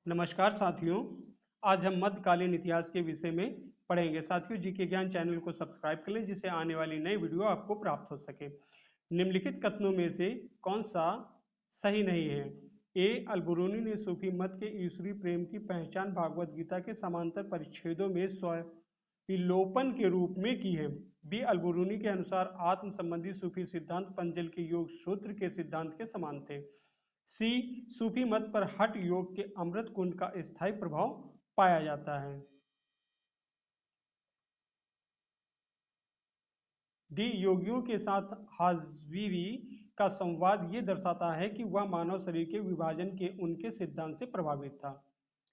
नमस्कार साथियों। आज हम मध्यकालीन इतिहास के विषय में पढ़ेंगे। साथियों, जीके ज्ञान चैनल को सब्सक्राइब कर लें जिससे आने वाली नई वीडियो आपको प्राप्त हो सके। निम्नलिखित कथनों में से कौन सा सही नहीं है? ए, अल-बुरूनी ने सूफी मत के ईश्वरीय प्रेम की पहचान भागवत गीता के समांतर परिच्छेदों में विलोपन के रूप में की है। बी, अल-बुरूनी के अनुसार आत्म संबंधी सूफी सिद्धांत पंजल के योग सूत्र के सिद्धांत के समान थे। सी, सूफी मत पर हठ योग के अमृत कुंड का स्थायी प्रभाव पाया जाता है। डी, योगियों के साथ हाजवीरी का संवाद ये दर्शाता है कि वह मानव शरीर के विभाजन के उनके सिद्धांत से प्रभावित था।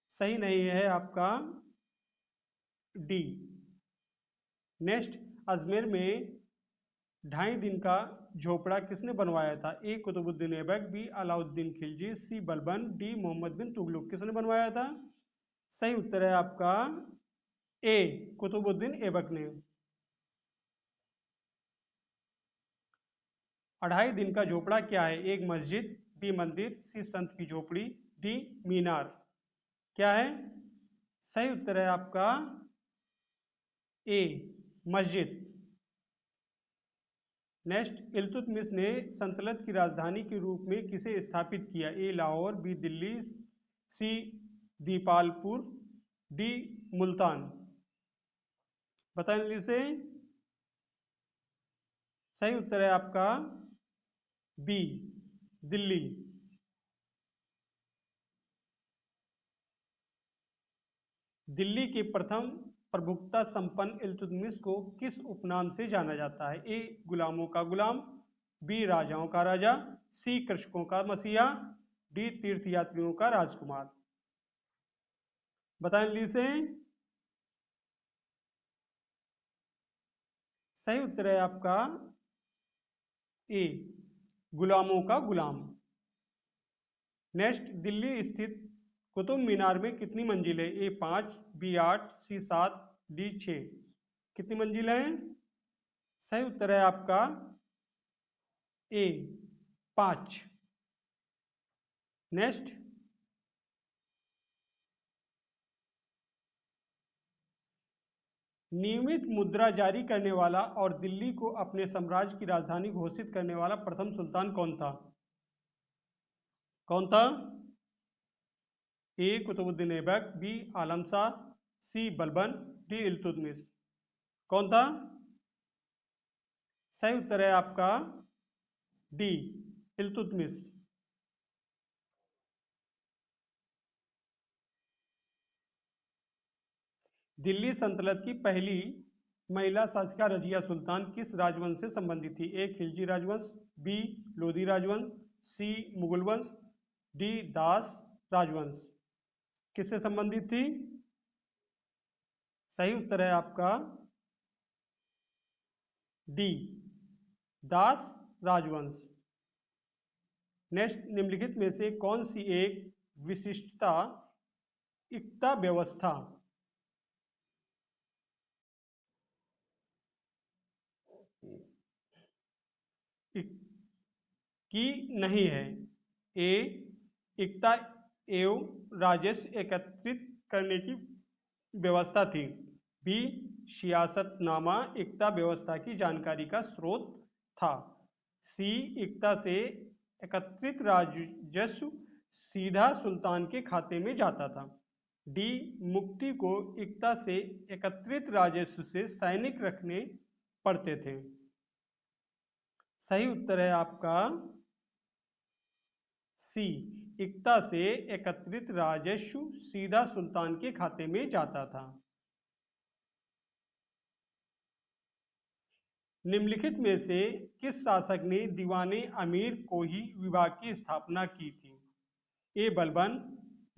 सही नहीं है आपका डी। नेक्स्ट, अजमेर में 2.5 दिन का झोपड़ा किसने बनवाया था? ए, कुतुबुद्दीन ऐबक, बी, अलाउद्दीन खिलजी, सी, बलबन, डी, मोहम्मद बिन तुगलक। किसने बनवाया था? सही उत्तर है आपका ए, कुतुबुद्दीन ऐबक ने। 2.5 दिन का झोपड़ा क्या है? एक मस्जिद, बी, मंदिर, सी, संत की झोपड़ी, डी, मीनार। क्या है? सही उत्तर है आपका ए, मस्जिद। नेक्स्ट, इल्तुतमिश ने सल्तनत की राजधानी के रूप में किसे स्थापित किया? ए, लाहौर, बी, दिल्ली, सी, दीपालपुर, डी, मुल्तान। बताएं जल्दी से। सही उत्तर है आपका बी, दिल्ली। दिल्ली के प्रथम प्रभुत्ता संपन्न इल्तुतमिश को किस उपनाम से जाना जाता है? ए, गुलामों का गुलाम, बी, राजाओं का राजा, सी, कृषकों का मसीहा, डी, तीर्थयात्रियों का राजकुमार। बताएं जल्दी से। सही उत्तर है आपका ए, गुलामों का गुलाम। नेक्स्ट, दिल्ली स्थित कुतुब मीनार में कितनी मंजिल है? ए, 5, बी, 8, सी, 7, डी, 6। कितनी मंजिल है? सही उत्तर है आपका ए, 5। नेक्स्ट, नियमित मुद्रा जारी करने वाला और दिल्ली को अपने साम्राज्य की राजधानी घोषित करने वाला प्रथम सुल्तान कौन था? कौन था? ए, कुतुबुद्दीन ऐबक, बी, आलम शाह, सी, बलबन, डी, इल्तुतमिश। कौन था? सही उत्तर है आपका डी, इल्तुतमिश। दिल्ली सल्तनत की पहली महिला शासिका रजिया सुल्तान किस राजवंश से संबंधित थी? ए, खिलजी राजवंश, बी, लोधी राजवंश, सी, मुगल वंश, डी, दास राजवंश। किससे संबंधित थी? सही उत्तर है आपका डी, दास राजवंश। नेक्स्ट, निम्नलिखित में से कौन सी एक विशिष्टता इक्ता व्यवस्था की नहीं है? ए, इक्ता एवं राजस्व एकत्रित करने की व्यवस्था थी। बी, सियासतनामा इक्ता व्यवस्था की जानकारी का स्रोत था। सी, इक्ता से एकत्रित राजस्व सीधा सुल्तान के खाते में जाता था। डी, मुक्ति को इक्ता से एकत्रित राजस्व से सैनिक रखने पड़ते थे। सही उत्तर है आपका सी, इक्ता से एकत्रित राजस्व सीधा सुल्तान के खाते में जाता था। निम्नलिखित में से किस शासक ने दीवाने अमीर को ही विभाग की स्थापना की थी? ए, बलबन,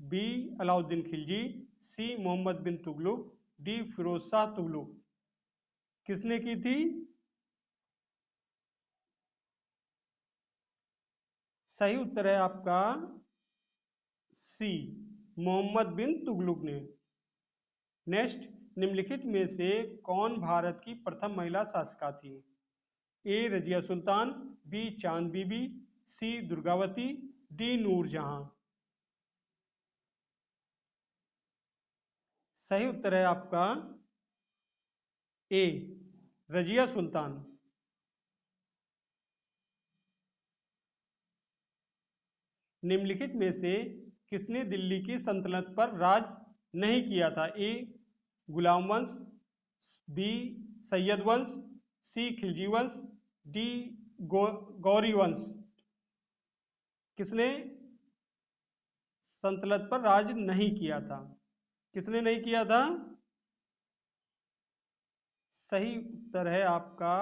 बी, अलाउद्दीन खिलजी, सी, मोहम्मद बिन तुगलक, डी, फिरोज शाह तुगलक। किसने की थी? सही उत्तर है आपका सी, मोहम्मद बिन तुगलक ने। नेक्स्ट, निम्नलिखित में से कौन भारत की प्रथम महिला शासिका थी? ए, रजिया सुल्तान, बी, चांद बीबी, सी, दुर्गावती, डी, नूरजहां। सही उत्तर है आपका ए, रजिया सुल्तान। निम्नलिखित में से किसने दिल्ली की सल्तनत पर राज नहीं किया था? ए, गुलाम वंश, बी, सैयद वंश, सी, खिलजी वंश, डी, गौरी वंश। किसने सल्तनत पर राज नहीं किया था? किसने नहीं किया था? सही उत्तर है आपका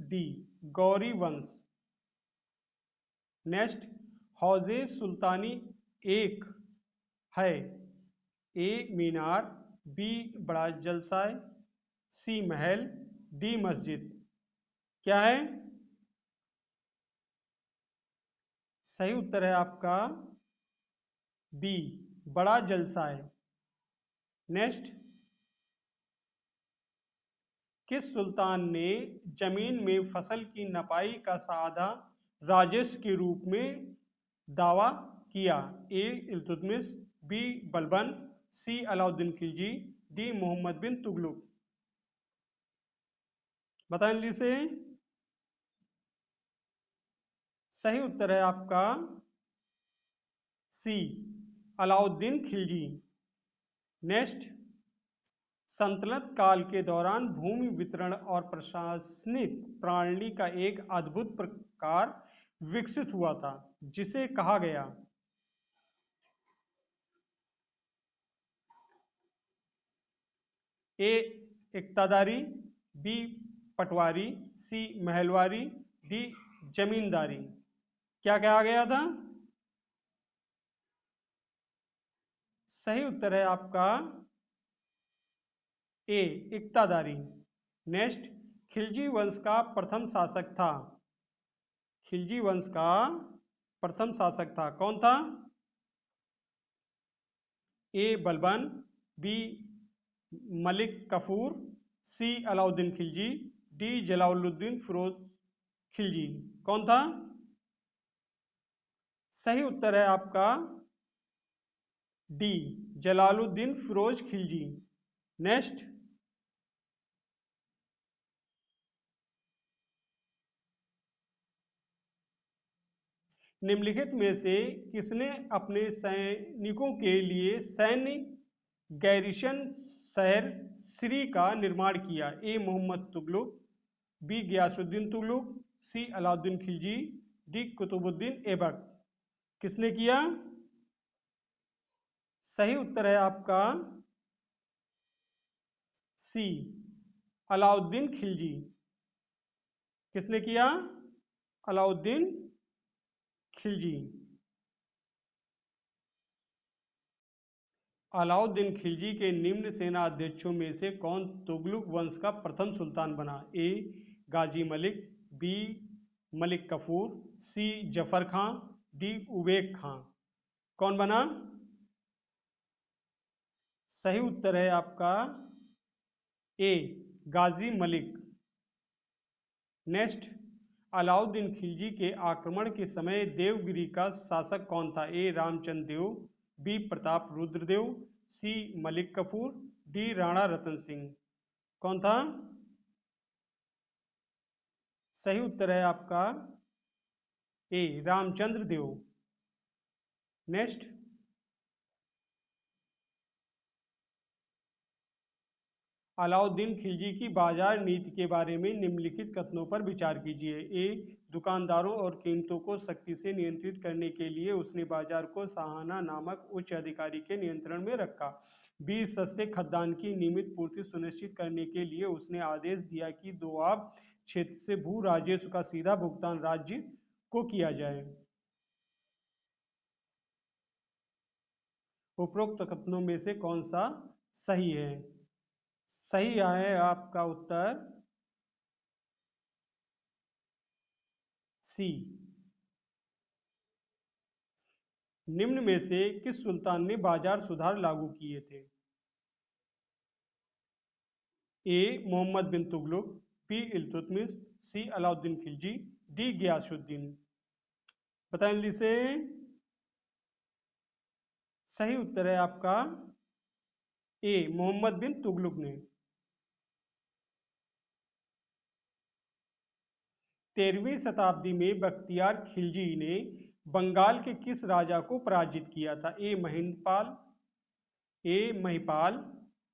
डी, गौरी वंश। नेक्स्ट, हौजे सुल्तानी एक है? ए, मीनार, बी, बड़ा जलसाय, सी, महल, डी, मस्जिद। क्या है? सही उत्तर है आपका बी, बड़ा जलसाय। नेक्स्ट, किस सुल्तान ने जमीन में फसल की नपाई का साधा राजस्व के रूप में दावा किया? ए, इल्तुतमिश, बी, बलबन, सी, अलाउद्दीन खिलजी, डी, मोहम्मद बिन तुगलक। बताएं जल्दी से। सही उत्तर है आपका सी, अलाउद्दीन खिलजी। नेक्स्ट, सल्तनत काल के दौरान भूमि वितरण और प्रशासनिक प्रणाली का एक अद्भुत प्रकार विकसित हुआ था जिसे कहा गया? ए, इक्तादारी, बी, पटवारी, सी, महलवारी, डी, जमींदारी। क्या कहा गया था? सही उत्तर है आपका ए, इक्तादारी। नेक्स्ट, खिलजी वंश का प्रथम शासक था? खिलजी वंश का प्रथम शासक था, कौन था? ए, बलबन, बी, मलिक कफूर, सी, अलाउद्दीन खिलजी, डी, जलालुद्दीन फिरोज खिलजी। कौन था? सही उत्तर है आपका डी, जलालुद्दीन फिरोज खिलजी। नेक्स्ट, निम्नलिखित में से किसने अपने सैनिकों के लिए सैन्य गैरिसन शहर श्री का निर्माण किया? ए, मोहम्मद तुगलक, बी, गयासुद्दीन तुगलक, सी, अलाउद्दीन खिलजी, डी, कुतुबुद्दीन ऐबक। किसने किया? सही उत्तर है आपका सी, अलाउद्दीन खिलजी। किसने किया? अलाउद्दीन खिलजी। अलाउद्दीन खिलजी के निम्न सेना अध्यक्षों में से कौन तुगलक वंश का प्रथम सुल्तान बना? ए, गाजी मलिक, बी, मलिक कफूर, सी, जफर खां, डी, उबेक खां। कौन बना? सही उत्तर है आपका ए, गाजी मलिक। नेक्स्ट, अलाउद्दीन खिलजी के आक्रमण के समय देवगिरी का शासक कौन था? ए, रामचंद्र देव, बी, प्रताप रुद्र देव, सी, मलिक कफूर, डी, राणा रतन सिंह। कौन था? सही उत्तर है आपका ए, रामचंद्र देव। नेक्स्ट, अलाउद्दीन खिलजी की बाजार नीति के बारे में निम्नलिखित कथनों पर विचार कीजिए। ए, दुकानदारों और कीमतों को सख्ती से नियंत्रित करने के लिए उसने बाजार को साहाना नामक उच्च अधिकारी के नियंत्रण में रखा। बी, सस्ते खाद्यान्न की नियमित पूर्ति सुनिश्चित करने के लिए उसने आदेश दिया कि दोआब क्षेत्र से भू राजस्व का सीधा भुगतान राज्य को किया जाए। उपरोक्त कथनों में से कौन सा सही है? सही है आपका उत्तर सी। निम्न में से किस सुल्तान ने बाजार सुधार लागू किए थे? ए, मोहम्मद बिन तुगलक, बी, इल्तुतमिश, सी, अलाउद्दीन खिलजी, डी, गयासुद्दीन। बताएं जल्दी से। सही उत्तर है आपका ए मोहम्मद बिन तुगलक ने। 13वीं शताब्दी में बख्तियार खिलजी ने बंगाल के किस राजा को पराजित किया था? ए महिंदपाल, ए महिपाल,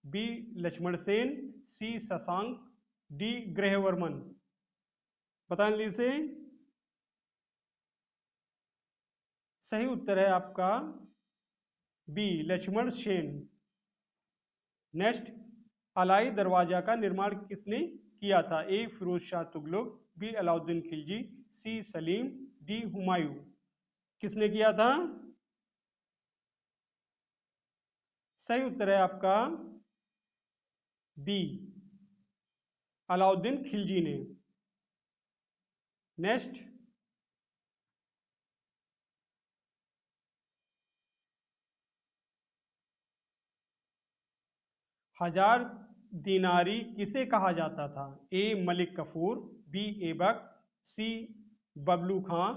बी लक्ष्मण सेन, सी शशांक, डी ग्रहवर्मन। बता लीजिए। सही उत्तर है आपका बी लक्ष्मण सेन। नेक्स्ट, अलाई दरवाजा का निर्माण किसने किया था? ए फिरोज शाह तुगलक, बी अलाउद्दीन खिलजी, सी सलीम, डी हुमायूं। किसने किया था? सही उत्तर है आपका बी अलाउद्दीन खिलजी ने। नेक्स्ट, हजार दिनारी किसे कहा जाता था? ए मलिक कफूर, बी ऐबक, सी बबलू खां,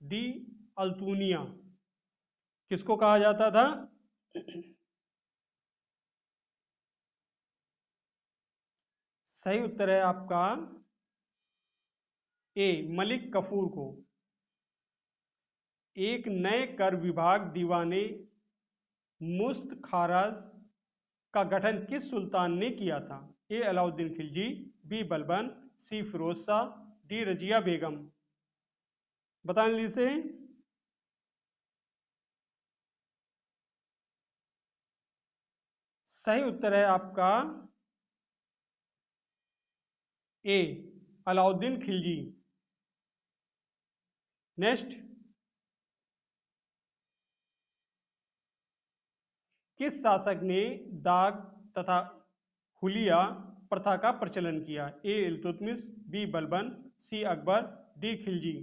डी अल्तूनिया। किसको कहा जाता था? सही उत्तर है आपका ए मलिक कफूर को। एक नए कर विभाग दीवाने मुस्त खारज का गठन किस सुल्तान ने किया था? ए अलाउद्दीन खिलजी, बी बलबन, सी फिरोज शाह, डी रजिया बेगम। बता लीजिए। सही उत्तर है आपका ए अलाउद्दीन खिलजी। नेक्स्ट, किस शासक ने दाग तथा हुलिया प्रथा का प्रचलन किया? ए इल्तुतमिश, बी बलबन, सी अकबर, डी खिलजी।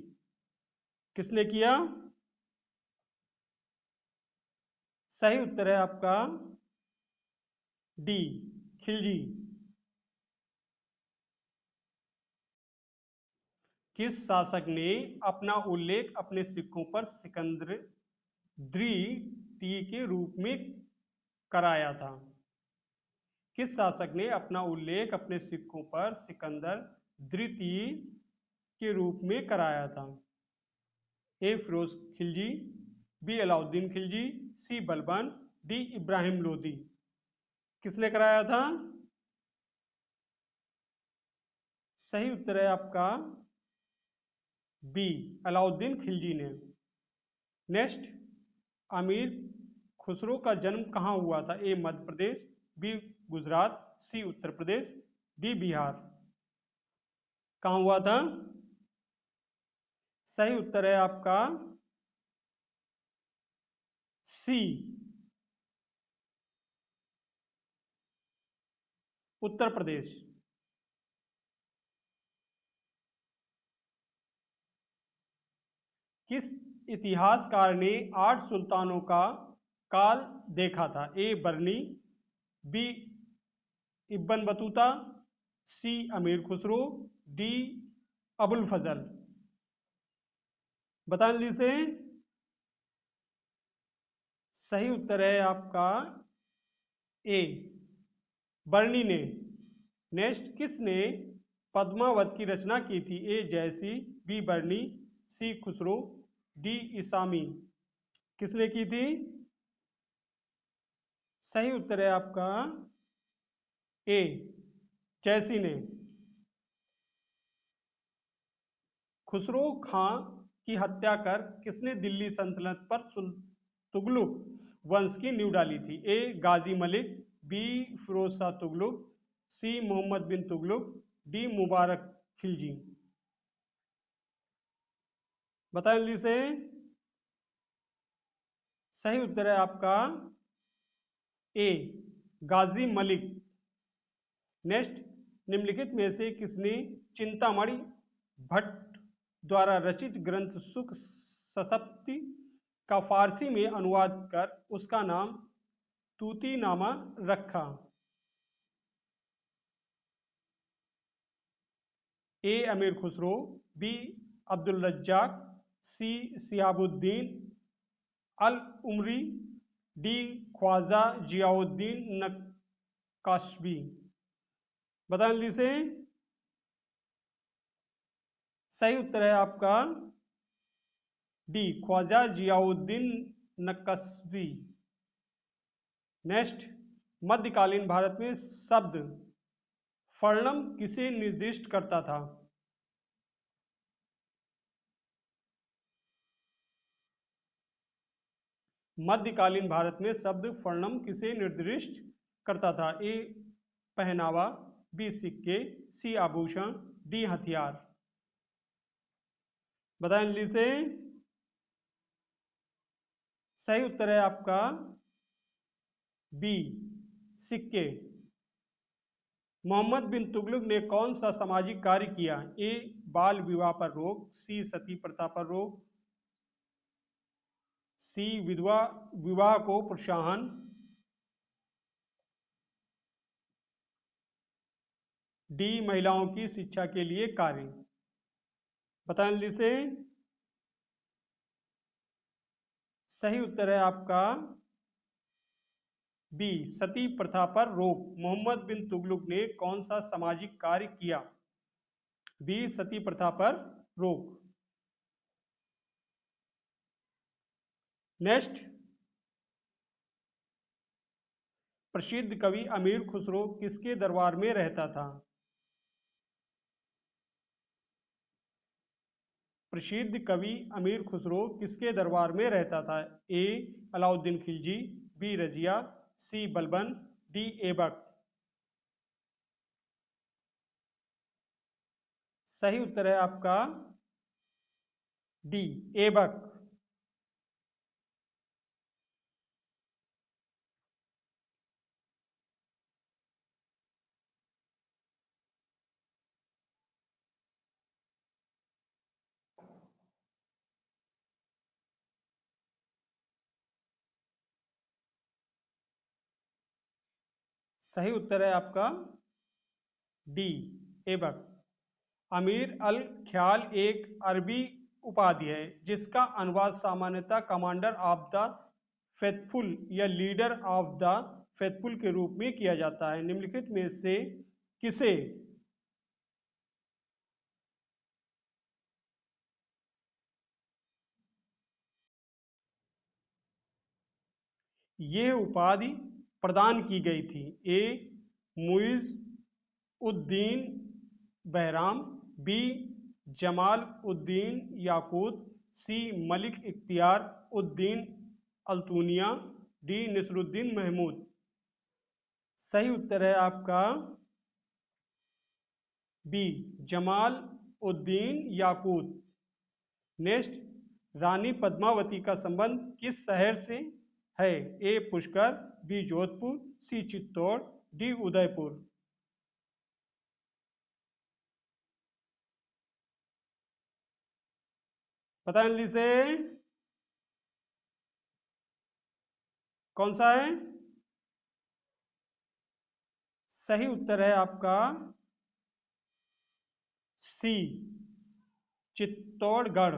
किसने किया? सही उत्तर है आपका डी खिलजी। किस शासक ने अपना उल्लेख अपने सिक्कों पर सिकंदर द्वितीय के रूप में कराया था? किस शासक ने अपना उल्लेख अपने सिक्कों पर सिकंदर द्वितीय के रूप में कराया था? ए फिरोज खिलजी, बी अलाउद्दीन खिलजी, सी बलबन, डी इब्राहिम लोदी। किसने कराया था? सही उत्तर है आपका बी अलाउद्दीन खिलजी ने। नेक्स्ट, अमीर खुसरो का जन्म कहाँ हुआ था? ए मध्य प्रदेश, बी गुजरात, सी उत्तर प्रदेश, डी बिहार। कहाँ हुआ था? सही उत्तर है आपका सी उत्तर प्रदेश। किस इतिहासकार ने 8 सुल्तानों का काल देखा था? ए बरनी, बी इब्न बतूता, सी अमीर खुसरो, डी अबुल फजल। बता लीजिए। सही उत्तर है आपका ए बरनी ने। नेक्स्ट, किसने पद्मावत की रचना की थी? ए जयसी, बी बरनी, सी खुसरो, डी इसामी। किसने की थी? सही उत्तर है आपका ए जयसी ने। खुसरो खां की हत्या कर किसने दिल्ली सल्तनत पर तुगलक वंश की नींव डाली थी? ए गाजी मलिक, बी फिरोज शाह तुगलक, सी मोहम्मद बिन तुगलक, डी मुबारक खिलजी। बता लीजिए। सही उत्तर है आपका ए गाजी मलिक। नेक्स्ट, निम्नलिखित में से किसने चिंतामणि भट्ट द्वारा रचित ग्रंथ सुख सप्तशती का फारसी में अनुवाद कर उसका नाम तूतीनामा रखा? ए अमीर खुसरो, बी अब्दुल रज्जाक, सी सियाबुद्दीन अल उमरी, डी ख्वाजा जियाउद्दीन काशवी। बताएं जल्दी से। सही उत्तर है आपका डी, ख्वाजा जियाउद्दीन नक्शबी। नेक्स्ट, मध्यकालीन भारत में शब्द फर्णम किसे निर्दिष्ट करता था? मध्यकालीन भारत में शब्द फर्णम किसे निर्दिष्ट करता था? ए पहनावा, बी सिक्के, सी आभूषण, डी हथियार। बताएं जल्दी से। सही उत्तर है आपका बी, सिक्के। मोहम्मद बिन तुगलक ने कौन सा सामाजिक कार्य किया? ए बाल विवाह पर रोक, सी सती प्रथा पर रोक, सी विधवा विवाह को प्रोत्साहन, डी महिलाओं की शिक्षा के लिए कार्य। बताएं जल्दी से। सही उत्तर है आपका बी, सती प्रथा पर रोक। मोहम्मद बिन तुगलक ने कौन सा सामाजिक कार्य किया? बी, सती प्रथा पर रोक। नेक्स्ट, प्रसिद्ध कवि अमीर खुसरो किसके दरबार में रहता था? प्रसिद्ध कवि अमीर खुसरो किसके दरबार में रहता था? ए अलाउद्दीन खिलजी, बी रजिया, सी बलबन, डी ऐबक। सही उत्तर है आपका डी, ऐबक। सही उत्तर है आपका डी, ऐबक। अमीर अल ख्याल एक अरबी उपाधि है जिसका अनुवाद सामान्यतः कमांडर ऑफ द फेथफुल या लीडर ऑफ द फेथफुल के रूप में किया जाता है। निम्नलिखित में से किसे यह उपाधि प्रदान की गई थी? ए मुइज उद्दीन बहराम, बी जमाल उद्दीन याकूत, सी मलिक इख्तियार उद्दीन अल्तूनिया, डी नसरुद्दीन महमूद। सही उत्तर है आपका बी, जमाल उद्दीन याकूत। नेक्स्ट, रानी पद्मावती का संबंध किस शहर से है? ए पुष्कर, बी जोधपुर, सी चित्तौड़, डी उदयपुर। पता जल्दी से। कौन सा है? सही उत्तर है आपका सी, चित्तौड़गढ़।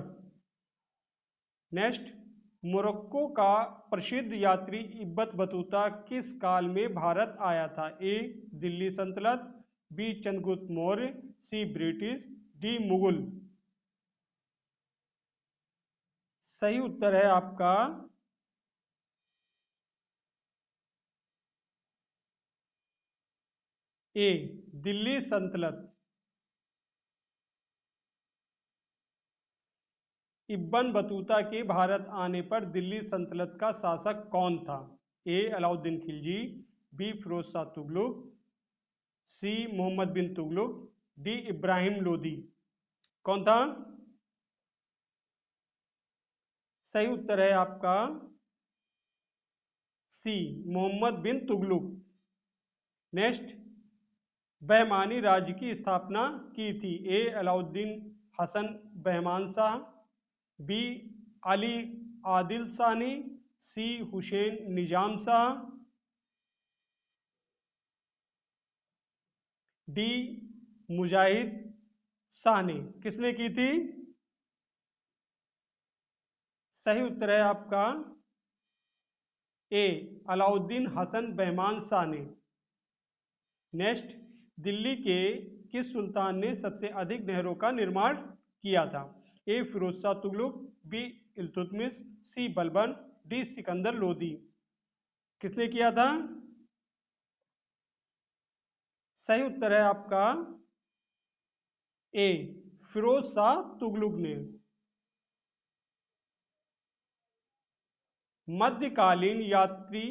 नेक्स्ट, मोरक्को का प्रसिद्ध यात्री इब्बत बतूता किस काल में भारत आया था? ए दिल्ली सल्तनत, बी चंद्रगुप्त मौर्य, सी ब्रिटिश, डी मुगल। सही उत्तर है आपका ए, दिल्ली सल्तनत। इब्बन बतूता के भारत आने पर दिल्ली सल्तनत का शासक कौन था? ए अलाउद्दीन खिलजी, बी फिरोज शाह तुगलक, सी मोहम्मद बिन तुगलक, डी इब्राहिम लोदी। कौन था? सही उत्तर है आपका सी, मोहम्मद बिन तुगलक। नेक्स्ट, बहमानी राज्य की स्थापना की थी? ए अलाउद्दीन हसन बहमान शाह, बी अली आदिल शानी, सी हुसैन निजाम शाह, डी मुजाहिद शाह ने। किसने की थी? सही उत्तर है आपका ए अलाउद्दीन हसन बहमान शाह ने। नेक्स्ट, दिल्ली के किस सुल्तान ने सबसे अधिक नहरों का निर्माण किया था? ए फिरोज शाह तुगलक, बी इल्तुतमिश, सी बलबन, डी सिकंदर लोदी। किसने किया था? सही उत्तर है आपका ए फिरोज शाह तुगलक ने। मध्यकालीन यात्री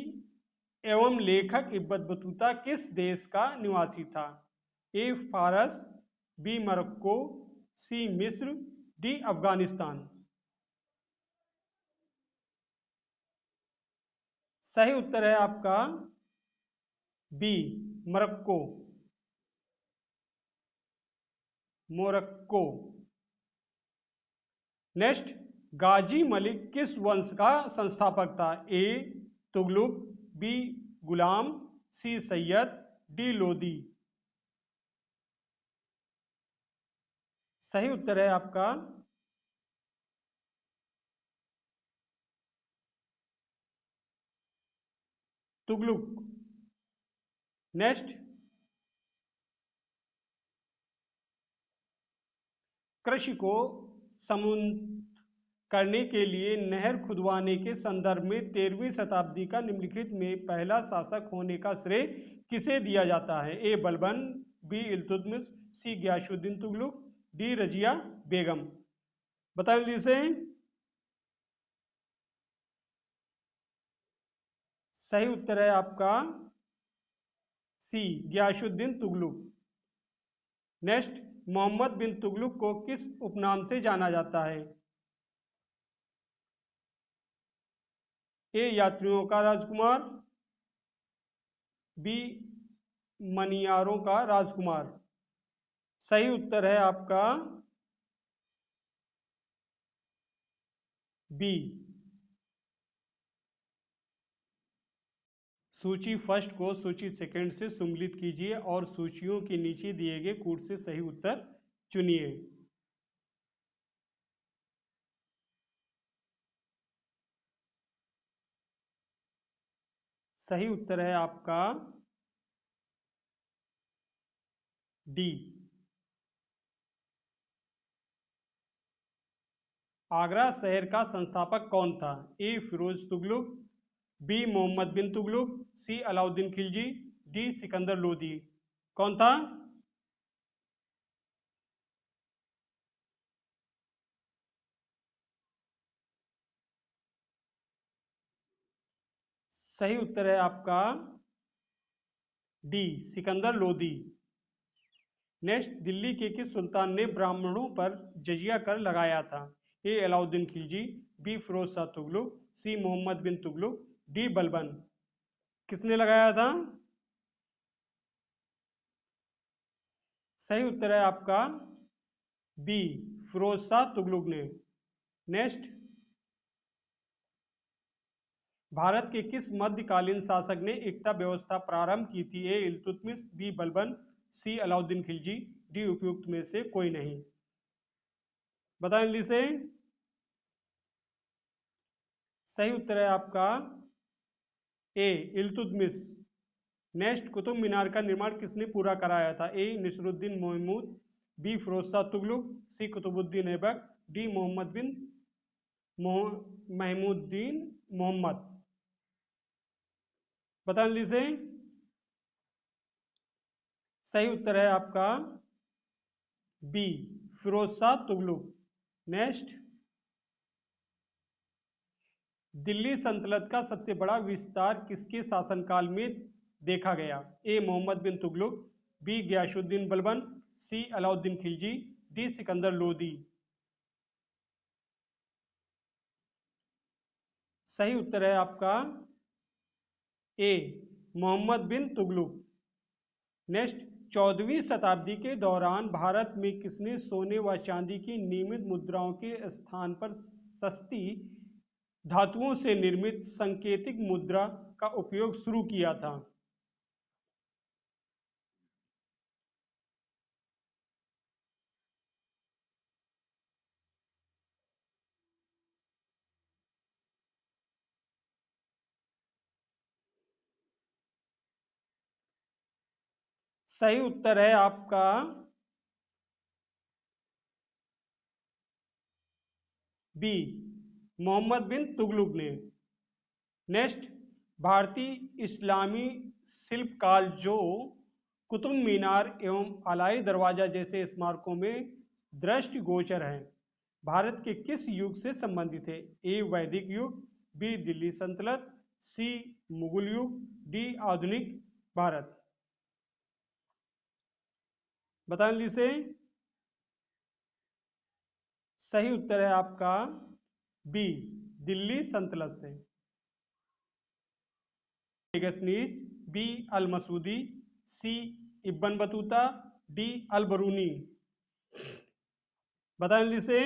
एवं लेखक इब्बत बतूता किस देश का निवासी था? ए फारस, बी मोरक्को, सी मिस्र, डी अफगानिस्तान। सही उत्तर है आपका बी मोरक्को, मोरक्को। नेक्स्ट, गाजी मलिक किस वंश का संस्थापक था? ए तुगलक, बी गुलाम, सी सैयद, डी लोदी। सही उत्तर है आपका तुगलक। नेक्स्ट, कृषि को समुन्नत करने के लिए नहर खुदवाने के संदर्भ में 13वीं शताब्दी का निम्नलिखित में पहला शासक होने का श्रेय किसे दिया जाता है? ए बलबन, बी इल्तुतमिश, सी गयासुद्दीन तुगलक, डी रजिया बेगम। बता जल्दी से। सही उत्तर है आपका सी गयासुद्दीन तुगलक। नेक्स्ट, मोहम्मद बिन तुगलक को किस उपनाम से जाना जाता है? ए यात्रियों का राजकुमार, बी मनियारों का राजकुमार। सही उत्तर है आपका बी। सूची फर्स्ट को सूची सेकंड से सम्मिलित कीजिए और सूचियों के नीचे दिए गए कूट से सही उत्तर चुनिए। सही उत्तर है आपका डी। आगरा शहर का संस्थापक कौन था? ए फिरोज तुगलक, बी मोहम्मद बिन तुगलक, सी अलाउद्दीन खिलजी, डी सिकंदर लोदी। कौन था? सही उत्तर है आपका डी सिकंदर लोदी। नेक्स्ट, दिल्ली के किस सुल्तान ने ब्राह्मणों पर जजिया कर लगाया था? ए अलाउद्दीन खिलजी, बी फिरोज शाह तुगलक, सी मोहम्मद बिन तुगलक, डी बलबन। किसने लगाया था? सही उत्तर है आपका बी फिरोज शाह तुगलक ने। नेक्स्ट, भारत के किस मध्यकालीन शासक ने एकता व्यवस्था प्रारंभ की थी? ए इल्तुतमिश, बी बलबन, सी अलाउद्दीन खिलजी, डी उपयुक्त में से कोई नहीं। बताएं जल्दी से। सही उत्तर है आपका ए इल्तुतमिश। नेक्स्ट, कुतुब मीनार का निर्माण किसने पूरा कराया था? ए नसरुद्दीन महमूद, बी फिरोज शाह तुगलक, सी कुतुबुद्दीन ऐबक, डी मोहम्मद बिन महमूद्दीन मोहम्मद। बता जल्दी से। सही उत्तर है आपका बी फिरोज शाह तुगलक। नेक्स्ट, दिल्ली सल्तनत का सबसे बड़ा विस्तार किसके शासनकाल में देखा गया? ए मोहम्मद बिन तुगलक, बी गयासुद्दीन बलबन, सी अलाउद्दीन खिलजी, डी सिकंदर लोदी। सही उत्तर है आपका ए मोहम्मद बिन तुगलक। नेक्स्ट, 14वीं शताब्दी के दौरान भारत में किसने सोने व चांदी की नियमित मुद्राओं के स्थान पर सस्ती धातुओं से निर्मित सांकेतिक मुद्रा का उपयोग शुरू किया था? सही उत्तर है आपका बी, मोहम्मद बिन तुगलक ने। नेक्स्ट, भारतीय इस्लामी शिल्पकाल जो कुतुब मीनार एवं अलाई दरवाजा जैसे स्मारकों में दृष्टिगोचर हैं, भारत के किस युग से संबंधित है? ए वैदिक युग, बी दिल्ली सल्तनत, सी मुगल युग, डी आधुनिक भारत। बता लीजिए। सही उत्तर है आपका बी, दिल्ली सल्तनत से। गजनीज, बी अल मसूदी, सी इब्न बतूता, डी अल बरूनी। बता लीजिए।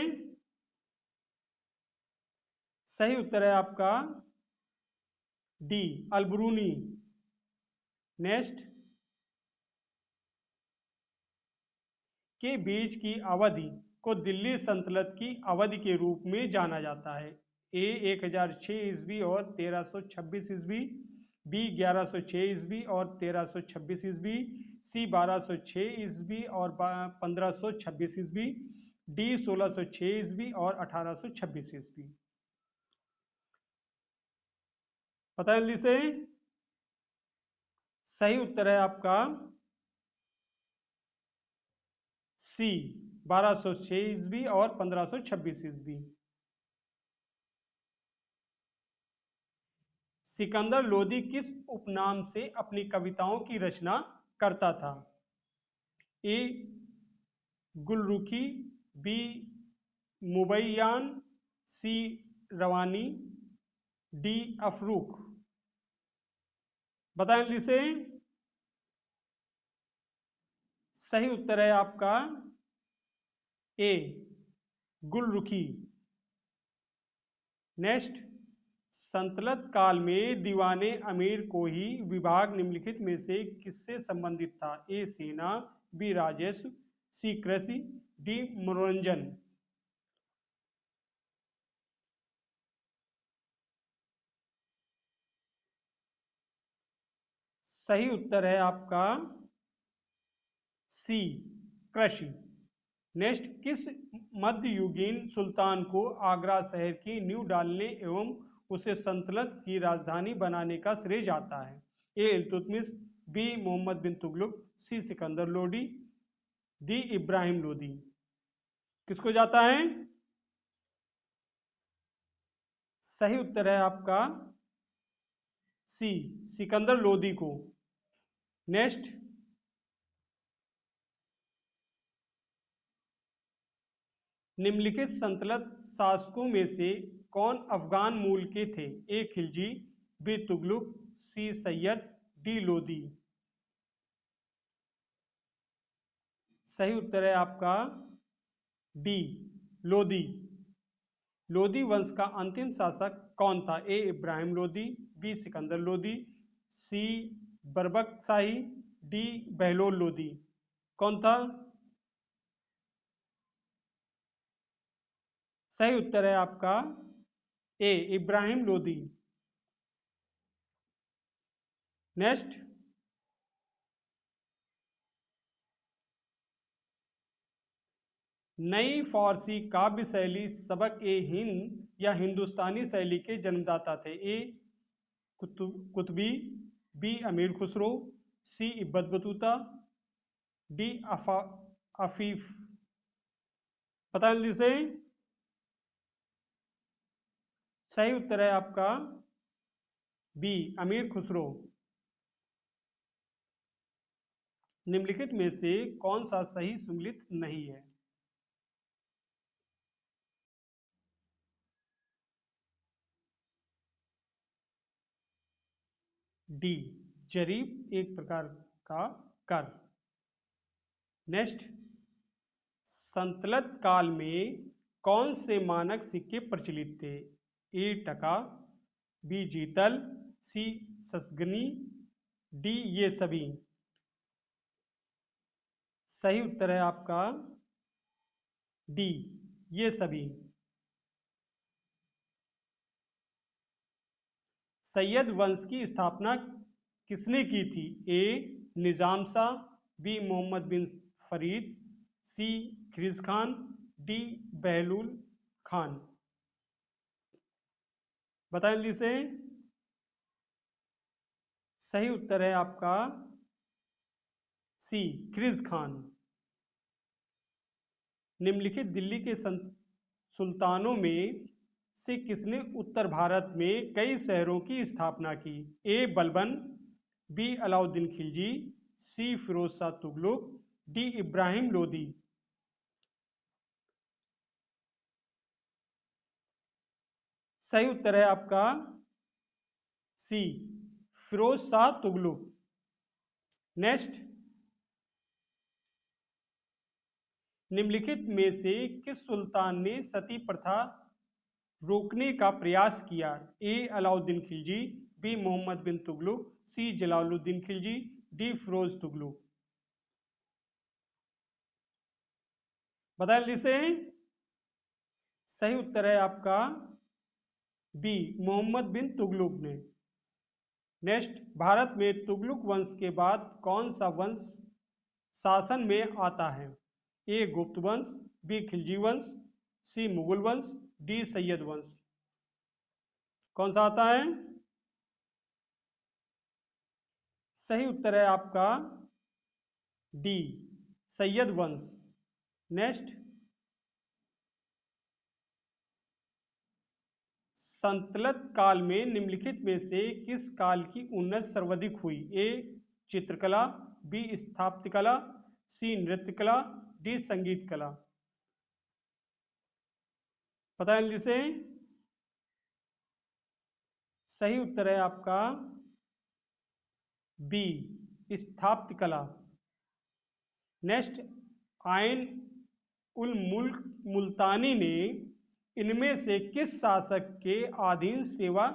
सही उत्तर है आपका डी अल बरूनी। नेक्स्ट, के बीच की अवधि को दिल्ली सल्तनत की अवधि के रूप में जाना जाता है? ए 1006 ईस्वी और 1326 ईस्वी, बी 1106 ईस्वी और 1326 ईस्वी, सी 1206 ईस्वी और 1526 ईस्वी, डी 1606 ईस्वी और 1826 ईस्वी। पता है से। सही उत्तर है आपका सी 1206 ईस्वी और 1526 ईस्वी। सिकंदर लोदी किस उपनाम से अपनी कविताओं की रचना करता था? ए गुलरुखी, बी मुबैयान, सी रवानी, डी अफरूख। बताएं लिसे। सही उत्तर है आपका ए गुलरुखी। नेक्स्ट, सल्तनत काल में दीवाने अमीर को ही विभाग निम्नलिखित में से किससे संबंधित था? ए सेना, बी राजस्व, सी कृषि, डी मनोरंजन। सही उत्तर है आपका सी कृषि। नेक्स्ट, किस मध्ययुगीन सुल्तान को आगरा शहर की नींव डालने एवं उसे सल्तनत की राजधानी बनाने का श्रेय जाता है? ए इल्तुतमिश, बी मोहम्मद बिन तुगलक, सी सिकंदर लोदी, डी इब्राहिम लोदी। किसको जाता है? सही उत्तर है आपका सी सिकंदर लोदी को। नेक्स्ट, निम्नलिखित सल्तनत शासकों में से कौन अफगान मूल के थे? ए खिलजी, बी तुगलक, सी सैयद, डी लोदी। सही उत्तर है आपका डी लोदी। लोदी वंश का अंतिम शासक कौन था? ए इब्राहिम लोदी, बी सिकंदर लोदी, सी बरबकशाही, डी बहलोल लोदी। कौन था? सही उत्तर है आपका ए इब्राहिम लोदी। नेक्स्ट, नई फारसी काव्य शैली सबक ए हिंद या हिंदुस्तानी शैली के जन्मदाता थे? ए कुतुबी, बी अमीर खुसरो, सी इब्बत बतूता, डी अफीफ। पता से। सही उत्तर है आपका बी अमीर खुसरो। निम्नलिखित में से कौन सा सही सुमेलित नहीं है? डी जरीब एक प्रकार का कर। नेक्स्ट, सल्तनत काल में कौन से मानक सिक्के प्रचलित थे? ए टका, बी जीतल, सी ससगनी, डी ये सभी। सही उत्तर है आपका डी ये सभी। सैयद वंश की स्थापना किसने की थी? ए निजाम शाह, बी मोहम्मद बिन फरीद, सी खिरिज खान, डी बहलूल खान। बताएं जल्दी से। सही उत्तर है आपका सी खिरिज खान। निम्नलिखित दिल्ली के सुल्तानों में से किसने उत्तर भारत में कई शहरों की स्थापना की? ए बलबन, बी अलाउद्दीन खिलजी, सी फिरोज शाह तुगलक, डी इब्राहिम लोदी। सही उत्तर है आपका सी फिरोज शाह तुगलक। नेक्स्ट, निम्नलिखित में से किस सुल्तान ने सती प्रथा रोकने का प्रयास किया? ए अलाउद्दीन खिलजी, बी मोहम्मद बिन तुगलक, सी जलालुद्दीन खिलजी, डी फिरोज तुगलक। बताएं जल्दी से। सही उत्तर है आपका बी मोहम्मद बिन तुगलक ने। नेक्स्ट, भारत में तुगलक वंश के बाद कौन सा वंश शासन में आता है? ए गुप्त वंश, बी खिलजी वंश, सी मुगल वंश, डी सैयद वंश। कौन सा आता है? सही उत्तर है आपका डी सैयद वंश। नेक्स्ट, संतलत काल में निम्नलिखित में से किस काल की उन्नति सर्वाधिक हुई? ए चित्रकला, बी स्थापत्य कला, सी नृत्य कला, डी संगीत कला। पता है जिसे। सही उत्तर है आपका बी स्थापत्य कला। नेक्स्ट, आइन उल मुल्क मुल्तानी ने इनमें से किस शासक के अधीन सेवा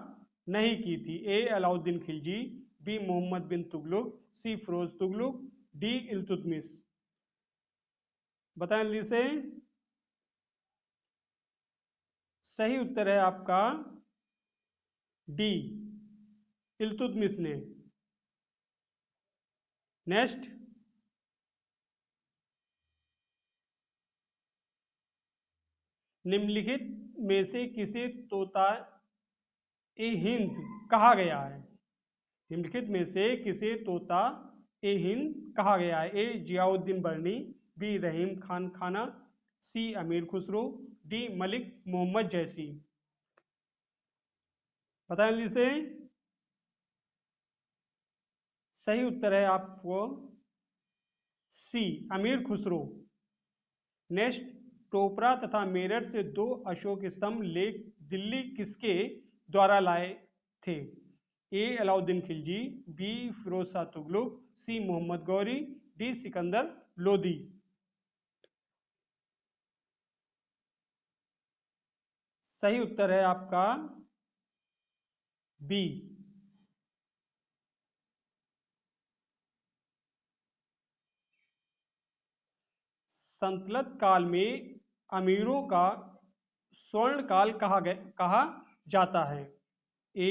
नहीं की थी? ए अलाउद्दीन खिलजी, बी मोहम्मद बिन तुगलक, सी फिरोज तुगलक, डी इल्तुतमिश। बताएं जल्दी से। सही उत्तर है आपका डी इल्तुतमिश ने। नेक्स्ट, निम्नलिखित में से किसे तोता ए हिंद कहा गया है? निम्नलिखित में से किसे तोता ए हिंद कहा गया है? ए जियाउद्दीन बर्नी, बी रहीम खान खाना, सी अमीर खुसरो, डी मलिक मोहम्मद जैसी। बताएं जल्दी से। सही उत्तर है आपको सी अमीर खुसरो। नेक्स्ट, टोपरा तथा मेरठ से 2 अशोक स्तंभ लेक दिल्ली किसके द्वारा लाए थे? ए अलाउद्दीन खिलजी, बी फिरोज शाह तुगलक, सी मोहम्मद गौरी, डी सिकंदर लोदी। सही उत्तर है आपका बी संतलत काल में अमीरों का स्वर्ण काल कहा जाता है? ए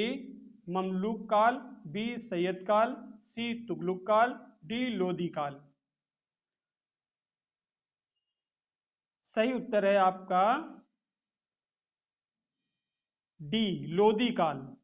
ममलूक काल, बी सैयद काल, सी तुगलक काल, डी लोदी काल। सही उत्तर है आपका डी लोदी काल।